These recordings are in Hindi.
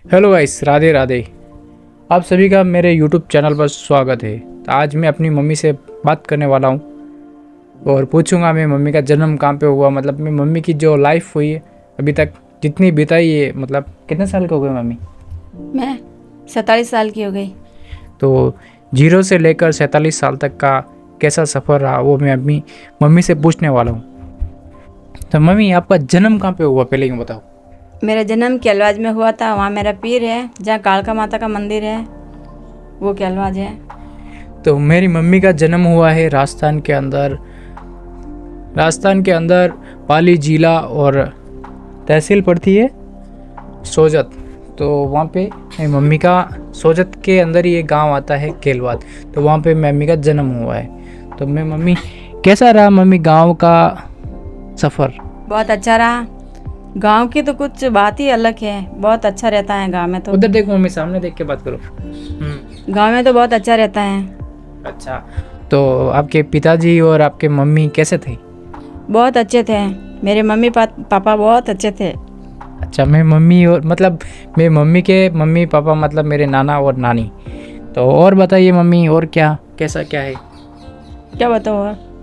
Hello guys, Radhe Radhe. आप सभी का मेरे यूट्यूब चैनल पर स्वागत है। तो आज मैं अपनी मम्मी से बात करने वाला हूँ और पूछूंगा मेरी मम्मी का जन्म कहाँ पे हुआ, मतलब मेरी मम्मी की जो लाइफ हुई है अभी तक जितनी बिताई है। मतलब कितने साल के हो गए मम्मी? मैं 47 साल की हो गई। तो 0 से लेकर 47 साल तक का कैसा सफ़र रहा वो मैं अपनी मम्मी से पूछने वाला हूँ। तो मम्मी, आपका जन्म कहाँ पे हुआ पहले यूँ बताओ। मेरा जन्म केलवाज में हुआ था। वहाँ मेरा पीर है, जहाँ कालका माता का मंदिर है, वो केलवाज है। तो मेरी मम्मी का जन्म हुआ है राजस्थान के अंदर पाली जिला और तहसील पड़ती है सोजत। तो वहाँ पे मेरी मम्मी का सोजत के अंदर ही एक गांव आता है केलवाद। तो वहाँ पे मम्मी का जन्म हुआ है। तो मैं मम्मी, कैसा रहा मम्मी गांव का सफ़र? बहुत अच्छा रहा। गांव की तो कुछ बात ही अलग है, बहुत अच्छा रहता है गांव में। तो उधर देखो मम्मी, सामने देख के बात करो। गांव में तो बहुत अच्छा रहता है। अच्छा, तो आपके पिताजी और आपके मम्मी कैसे थे? बहुत अच्छे थे। मेरे मम्मी पापा बहुत अच्छे थे। अच्छा, मैं मम्मी और मतलब मेरे मम्मी के मम्मी पापा मतलब मेरे नाना और नानी। तो और बताइए मम्मी, और क्या कैसा क्या है? क्या बताऊँ और?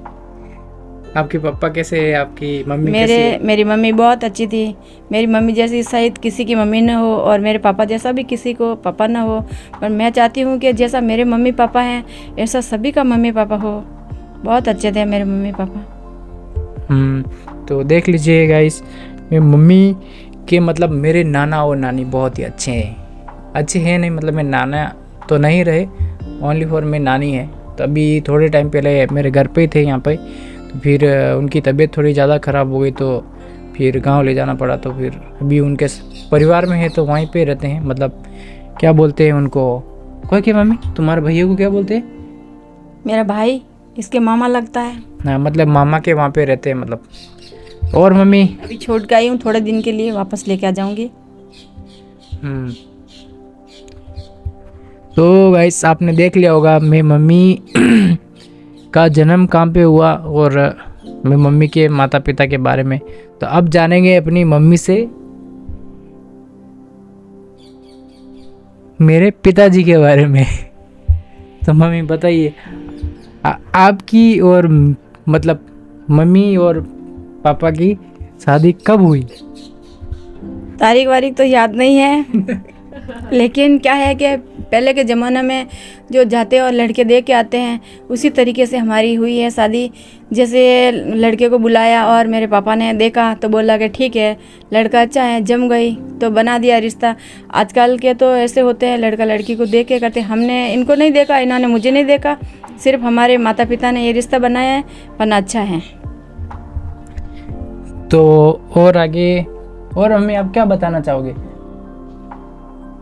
आपके पापा कैसे है, आपकी मम्मी कैसी है? मेरी मम्मी बहुत अच्छी थी। मेरी मम्मी जैसी शायद किसी की मम्मी न हो, और मेरे पापा जैसा भी किसी को पापा न हो। पर मैं चाहती हूँ कि जैसा मेरे मम्मी पापा हैं ऐसा सभी का मम्मी पापा हो। बहुत अच्छे थे मेरे मम्मी पापा। तो देख लीजिए गाइस, मेरी मम्मी के मतलब मेरे नाना और नानी बहुत ही अच्छे हैं नहीं, मतलब मेरे नाना तो नहीं रहे, ओनली फॉर मेरी नानी है। तो अभी थोड़े टाइम पहले मेरे घर पे ही थे यहाँ पे। तो फिर उनकी तबीयत थोड़ी ज़्यादा ख़राब हो गई, तो फिर गांव ले जाना पड़ा। तो फिर अभी उनके परिवार में है तो वहीं पे रहते हैं। मतलब क्या बोलते हैं उनको, कोई क्या मम्मी, तुम्हारे भैया को क्या बोलते हैं? मेरा भाई इसके मामा लगता है। हाँ, मतलब मामा के वहाँ पे रहते हैं मतलब। और मम्मी, अभी छोड़ के आई हूँ, थोड़े दिन के लिए वापस लेके आ जाऊंगी। तो गाइस, आपने देख लिया होगा मेरी मम्मी का जन्म कहाँ पे हुआ और मेरी मम्मी के माता पिता के बारे में। तो अब जानेंगे अपनी मम्मी से मेरे पिताजी के बारे में। तो मम्मी बताइए, आपकी और मतलब मम्मी और पापा की शादी कब हुई? तारीख वारीख तो याद नहीं है लेकिन क्या है कि पहले के ज़माने में जो जाते और लड़के दे के आते हैं उसी तरीके से हमारी हुई है शादी। जैसे लड़के को बुलाया और मेरे पापा ने देखा तो बोला कि ठीक है, लड़का अच्छा है, जम गई तो बना दिया रिश्ता। आजकल के तो ऐसे होते हैं, लड़का लड़की को देख के करते। हमने इनको नहीं देखा, इन्होंने मुझे नहीं देखा, सिर्फ हमारे माता पिता ने ये रिश्ता बनाया है, वरना अच्छा है। तो और आगे, और मम्मी आप क्या बताना चाहोगे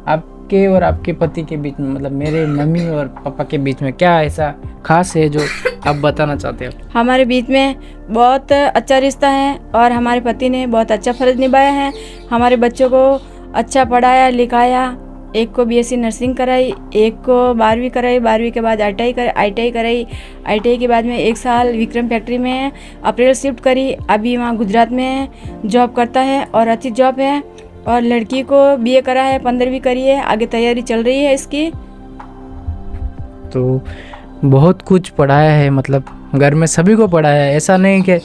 आपके और आपके पति के बीच में, मतलब मेरे मम्मी और पापा के बीच में क्या ऐसा खास है जो आप बताना चाहते हो? हमारे बीच में बहुत अच्छा रिश्ता है और हमारे पति ने बहुत अच्छा फर्ज निभाया है। हमारे बच्चों को अच्छा पढ़ाया लिखाया। एक को बीएससी नर्सिंग कराई, एक को 12वीं कराई, 12वीं के बाद आईटीआई कराई। आईटीआई के बाद में 1 साल विक्रम फैक्ट्री में अप्रैल शिफ्ट करी। अभी वहाँ गुजरात में जॉब करता है और अच्छी जॉब है। और लड़की को बीए करा है, 15वीं करी है, आगे तैयारी चल रही है इसकी। तो बहुत कुछ पढ़ाया है, मतलब घर में सभी को पढ़ाया है। ऐसा नहीं कि,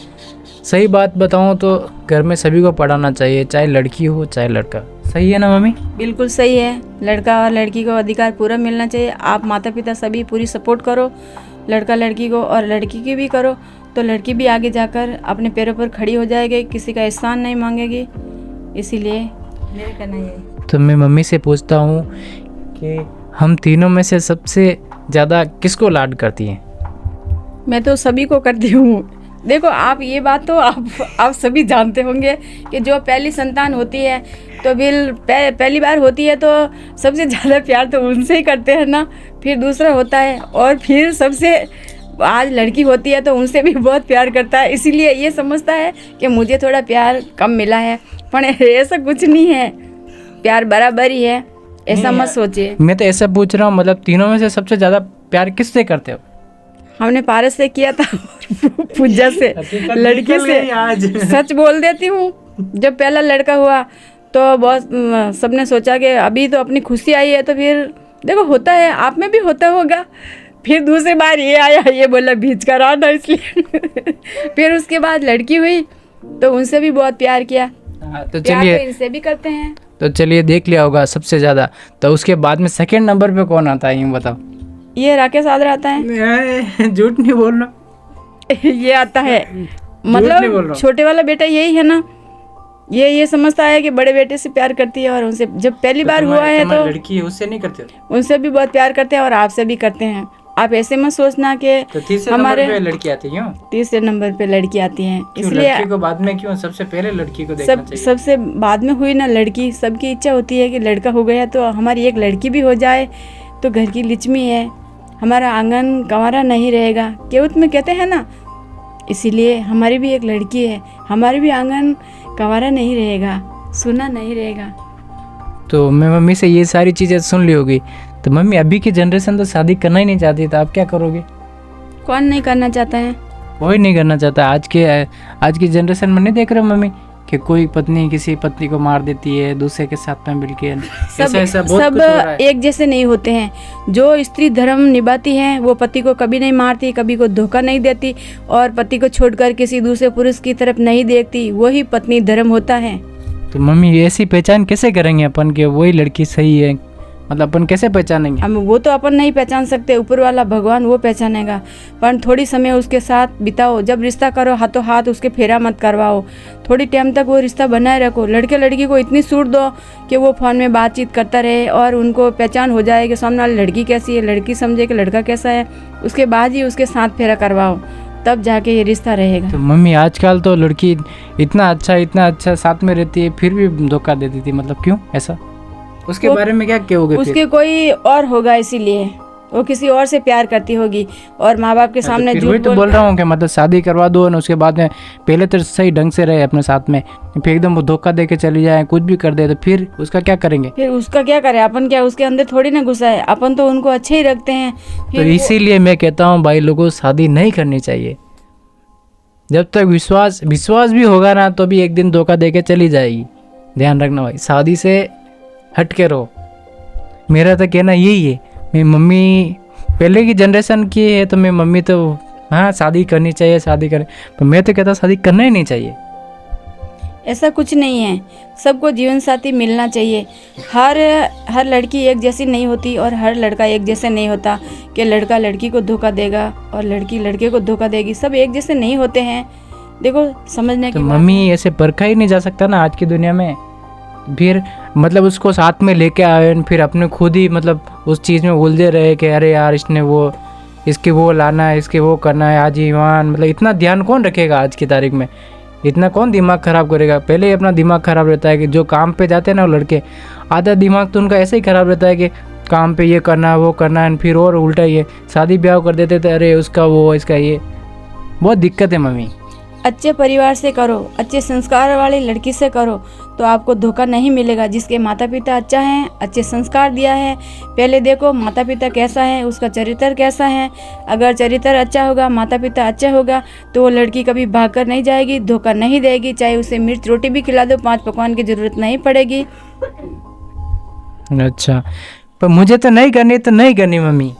सही बात बताऊं तो घर में सभी को पढ़ाना चाहिए, चाहे लड़की हो चाहे लड़का। सही है ना मम्मी? बिल्कुल सही है। लड़का और लड़की को अधिकार पूरा मिलना चाहिए। आप माता पिता सभी पूरी सपोर्ट करो लड़का लड़की को, और लड़की की भी करो तो लड़की भी आगे जाकर अपने पैरों पर खड़ी हो जाएगी, किसी का एहसान नहीं मांगेगी। इसीलिए मेरा कहना यही। तो मैं मम्मी से पूछता हूँ कि हम तीनों में से सबसे ज़्यादा किसको लाड करती हैं? मैं तो सभी को करती हूँ। देखो, आप ये बात तो आप सभी जानते होंगे कि जो पहली संतान होती है तो पहली बार होती है तो सबसे ज़्यादा प्यार तो उनसे ही करते हैं ना। फिर दूसरा होता है और फिर सबसे आज लड़की होती है तो उनसे भी बहुत प्यार करता है। इसीलिए ये समझता है कि मुझे थोड़ा प्यार कम मिला है, पर ऐसा कुछ नहीं है, प्यार बराबर ही है, ऐसा मत सोचिए। मैं तो ऐसा पूछ रहा हूँ, मतलब तीनों में से सबसे ज़्यादा प्यार किससे करते हो? हमने पारस से किया था पूजा से, लड़की से। आज सच बोल देती हूँ, जब पहला लड़का हुआ तो बहुत सबने सोचा कि अभी तो अपनी खुशी आई है, तो फिर देखो होता है, आप में भी होता होगा। फिर दूसरी बार ये आया, ये बोला बीच का रहा ना, इसलिए फिर उसके बाद लड़की हुई तो उनसे भी बहुत प्यार किया। तो प्यार चलिए, तो इनसे भी करते हैं। तो चलिए देख लिया होगा सबसे ज़्यादा। तो उसके बाद में सेकंड नंबर पे कौन आता है, यूँ बताओ। ये राकेश आदर आता है। झूठ नहीं बोल रहा। ये आता है, नहीं बोल रहा मतलब हूँ। छोटे वाला बेटा यही है ना, ये समझता है कि बड़े बेटे से प्यार करती है, और उनसे जब पहली बार हुआ है तो लड़की है उससे नहीं करते हो? उनसे भी बहुत प्यार करते हैं और आपसे भी करते हैं। आप ऐसे मत सोचना कि तो तीसरे हमारे नंबर पे लड़की आती है, क्यों? तीसरे नंबर पे लड़की आती हैं, क्यों इसलिए लड़की को बाद में, क्यों सबसे पहले लड़की को देखना चाहिए? सबसे बाद में हुई ना लड़की। सबकी इच्छा होती है कि लड़का हो गया तो हमारी एक लड़की भी हो जाए तो घर की लक्ष्मी है, हमारा आंगन कंवारा नहीं रहेगा, केवट में कहते हैं ना। इसीलिए हमारी भी एक लड़की है, हमारी भी आंगन कंवारा नहीं रहेगा, सुना नहीं रहेगा। तो मैं मम्मी से ये सारी चीज़ें सुन ली होगी। तो मम्मी अभी की जनरेशन तो शादी करना ही नहीं चाहती, तो आप क्या करोगे? कौन नहीं करना चाहता है? कोई नहीं करना चाहता। आज की जनरेशन में नहीं देख रहे हो मम्मी कि कोई पत्नी किसी पत्नी को मार देती है दूसरे के साथ में मिलके। ऐसा बहुत सब कुछ हो रहा है। एक जैसे नहीं होते हैं। जो स्त्री धर्म निभाती है वो पति को कभी नहीं मारती, कभी को धोखा नहीं देती, और पति को छोड़कर किसी दूसरे पुरुष की तरफ नहीं देखती, वही पत्नी धर्म होता है। तो मम्मी ऐसी पहचान कैसे करेंगे अपन कि वही लड़की सही है? मतलब अपन कैसे पहचानेंगे? हम वो तो अपन नहीं पहचान सकते, ऊपर वाला भगवान वो पहचानेगा। पर थोड़ी समय उसके साथ बिताओ, जब रिश्ता करो हाथों हाथ उसके फेरा मत करवाओ, थोड़ी टाइम तक वो रिश्ता बनाए रखो। लड़के लड़की को इतनी छूट दो कि वो फ़ोन में बातचीत करता रहे और उनको पहचान हो जाए कि सामने वाली लड़की कैसी है, लड़की समझे कि लड़का कैसा है, उसके बाद ही उसके साथ फेरा करवाओ, तब जाके ये रिश्ता रहेगा। तो मम्मी आजकल तो लड़की इतना अच्छा साथ में रहती है फिर भी धोखा देती थी, मतलब क्यों ऐसा? उसके बारे में क्या कहोगे? उसके कोई और होगा, इसीलिए वो किसी और से प्यार करती होगी और माँ बाप के सामने झूठ तो बोल रहा हूँ कि मतलब शादी करवा दो और उसके बाद में पहले तो सही ढंग से रहे अपने साथ में, फिर एकदम वो धोखा दे के चली जाए, कुछ भी कर दे, तो फिर उसका क्या करेंगे? फिर उसका क्या करे अपन? क्या उसके अंदर थोड़ी ना घुसा है, अपन तो उनको अच्छे ही रखते हैं। तो इसीलिए मैं कहता हूँ भाई लोगों शादी नहीं करनी चाहिए। जब तक विश्वास भी होगा ना तो भी एक दिन धोखा दे के चली जाएगी। ध्यान रखना भाई, शादी से हट के रहो। मेरा तो कहना यही है। मेरी मम्मी पहले की जनरेशन की है तो मेरी मम्मी तो हाँ शादी करनी चाहिए, शादी करें, पर मैं तो कहता शादी करना ही नहीं चाहिए। ऐसा कुछ नहीं है, सबको जीवन साथी मिलना चाहिए। हर लड़की एक जैसी नहीं होती और हर लड़का एक जैसे नहीं होता कि लड़का लड़की को धोखा देगा और लड़की लड़के को धोखा देगी। सब एक जैसे नहीं होते हैं। देखो समझने तो की बात मम्मी ऐसे परखा ही नहीं जा सकता ना आज की दुनिया में। फिर मतलब उसको साथ में लेके आए, फिर अपने खुद ही मतलब उस चीज़ में उलझे रहे कि अरे यार इसने वो इसके वो लाना है, इसके वो करना है, आजीवन मतलब इतना ध्यान कौन रखेगा आज की तारीख में? इतना कौन दिमाग ख़राब करेगा? पहले ही अपना दिमाग ख़राब रहता है कि जो काम पे जाते हैं ना वो लड़के, आधा दिमाग तो उनका ऐसे ही ख़राब रहता है कि काम पे ये करना है वो करना है, फिर और उल्टा ये शादी ब्याह कर देते थे, अरे उसका वो इसका ये, बहुत दिक्कत है मम्मी। अच्छे परिवार से करो, अच्छे संस्कार वाली लड़की से करो तो आपको धोखा नहीं मिलेगा। जिसके माता पिता अच्छा हैं, अच्छे संस्कार दिया है, पहले देखो माता पिता कैसा है, उसका चरित्र कैसा है। अगर चरित्र अच्छा होगा, माता पिता अच्छा होगा तो वो लड़की कभी भागकर नहीं जाएगी, धोखा नहीं देगी। चाहे उसे मिर्च रोटी भी खिला दो, 5 पकवान की ज़रूरत नहीं पड़ेगी। अच्छा, पर मुझे तो नहीं करनी, तो नहीं करनी मम्मी,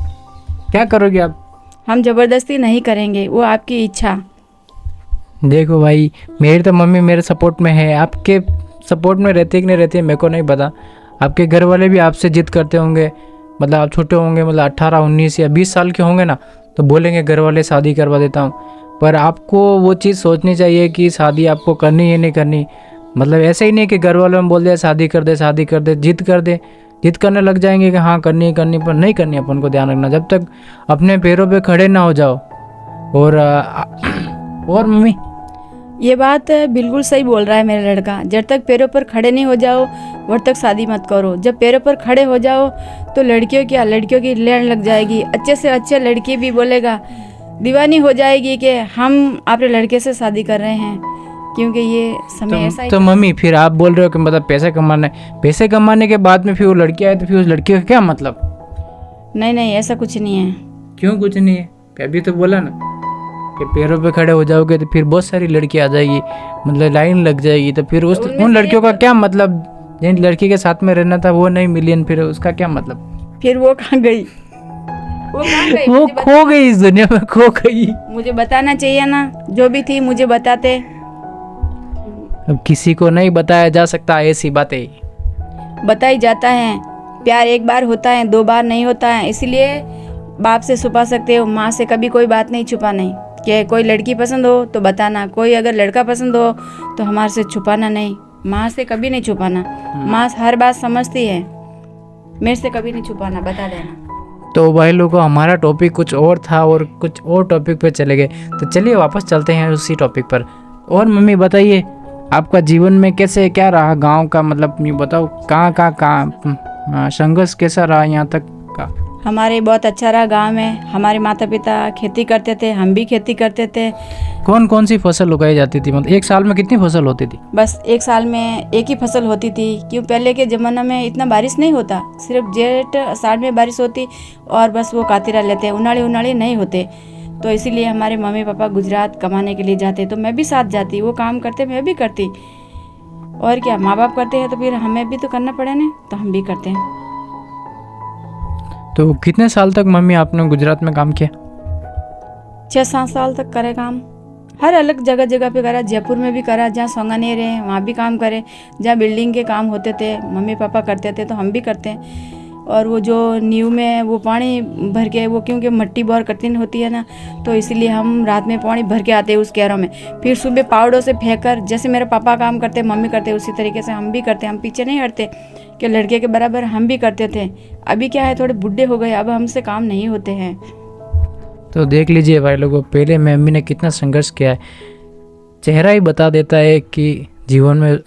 क्या करोगे आप? हम ज़बरदस्ती नहीं करेंगे, वो आपकी इच्छा। देखो भाई, मेरी तो मम्मी मेरे सपोर्ट में है, आपके सपोर्ट में रहती है कि नहीं रहती है मेरे को नहीं पता। आपके घर वाले भी आपसे जिद करते होंगे, मतलब आप छोटे होंगे, मतलब 18, 19 या 20 साल के होंगे ना, तो बोलेंगे घर वाले शादी करवा देता हूँ। पर आपको वो चीज़ सोचनी चाहिए कि शादी आपको करनी है नहीं करनी। मतलब ऐसे ही नहीं कि घर वालों में बोल दिया शादी कर दे, शादी कर दे, जिद करने लग जाएंगे कि हाँ करनी है करनी, पर नहीं करनी। अपन को ध्यान रखना, जब तक अपने पैरों पे खड़े ना हो जाओ। और मम्मी ये बात बिल्कुल सही बोल रहा है मेरा लड़का। जब तक पैरों पर खड़े नहीं हो जाओ वब तक शादी मत करो। जब पैरों पर खड़े हो जाओ तो लड़कियों की लेन लग जाएगी। अच्छे से अच्छे लड़की भी बोलेगा, दीवानी हो जाएगी कि हम अपने लड़के से शादी कर रहे हैं, क्योंकि ये समय ऐसा ही। तो मम्मी फिर आप बोल रहे हो कि मतलब पैसे कमाने के बाद में फिर वो लड़की आए तो फिर उस लड़की का क्या मतलब? नहीं, ऐसा कुछ नहीं है। क्यों कुछ नहीं है? अभी तो बोला ना कि पैरों पे खड़े हो जाओगे तो फिर बहुत सारी लड़की आ जाएगी, मतलब लाइन लग जाएगी, तो फिर उन लड़कियों का क्या मतलब जिन लड़की के साथ में रहना था वो नहीं मिली, फिर उसका क्या मतलब? फिर वो कहाँ गई? वो कहाँ गई? वो खो गई, इस दुनिया में खो गई। मुझे बताना चाहिए ना, जो भी थी मुझे बताते। अब किसी को नहीं बताया जा सकता ऐसी बातें। बताई जाता है, प्यार एक बार होता है, 2 बार नहीं होता है। इसीलिए बाप से छुपा सकते हो, माँ से कभी कोई बात नहीं छुपाना। कि कोई लड़की पसंद हो तो बताना, कोई अगर लड़का पसंद हो तो हमारे से छुपाना नहीं। माँ से कभी नहीं छुपाना, माँ हर बात समझती है, मेरे से कभी नहीं छुपाना, बता देना। तो भाई लोगों, हमारा टॉपिक कुछ और था और कुछ और टॉपिक पे चले गए, तो चलिए वापस चलते हैं उसी टॉपिक पर। और मम्मी बताइए, आपका जीवन में कैसे क्या रहा गांव का, मतलब ये बताओ कहाँ संघर्ष कैसा रहा यहाँ तक का? हमारे बहुत अच्छा रहा गांव में। हमारे माता पिता खेती करते थे, हम भी खेती करते थे। कौन कौन सी फसल उगाई जाती थी, मतलब एक साल में कितनी फसल होती थी? बस एक साल में एक ही फसल होती थी, क्यों पहले के ज़माना में इतना बारिश नहीं होता, सिर्फ जेठ आषाढ़ में बारिश होती और बस वो कातिरा लेते, उनाड़े नहीं होते। तो इसीलिए हमारे मम्मी पापा गुजरात कमाने के लिए जाते, तो मैं भी साथ जाती। वो काम करते मैं भी करती, और क्या, माँ बाप करते हैं तो फिर हमें भी तो करना पड़े ना, तो हम भी करते हैं। तो कितने साल तक मम्मी आपने गुजरात में काम किया? 6-7 साल तक करे काम, हर अलग जगह जगह पे करा। जयपुर में भी करा, जहाँ सोंगानेर है वहाँ भी काम करे, जहाँ बिल्डिंग के काम होते थे मम्मी पापा करते थे तो हम भी करते हैं। और वो जो नींव में वो पानी भर के, वो क्योंकि मिट्टी बहुत कठिन होती है ना, तो इसलिए हम रात में पानी भर के आते हैं उस कैरों में, फिर सुबह पावड़ों से फेंक कर, जैसे मेरे पापा काम करते मम्मी करते उसी तरीके से हम भी करते। हम पीछे नहीं हटते कि लड़के के बराबर हम भी करते थे। अभी क्या है, थोड़े बुढ़े हो गए, अब हमसे काम नहीं होते हैं। तो देख लीजिए भाई लोगों, पहले मम्मी ने कितना संघर्ष किया है। चेहरा ही बता देता है कि जीवन में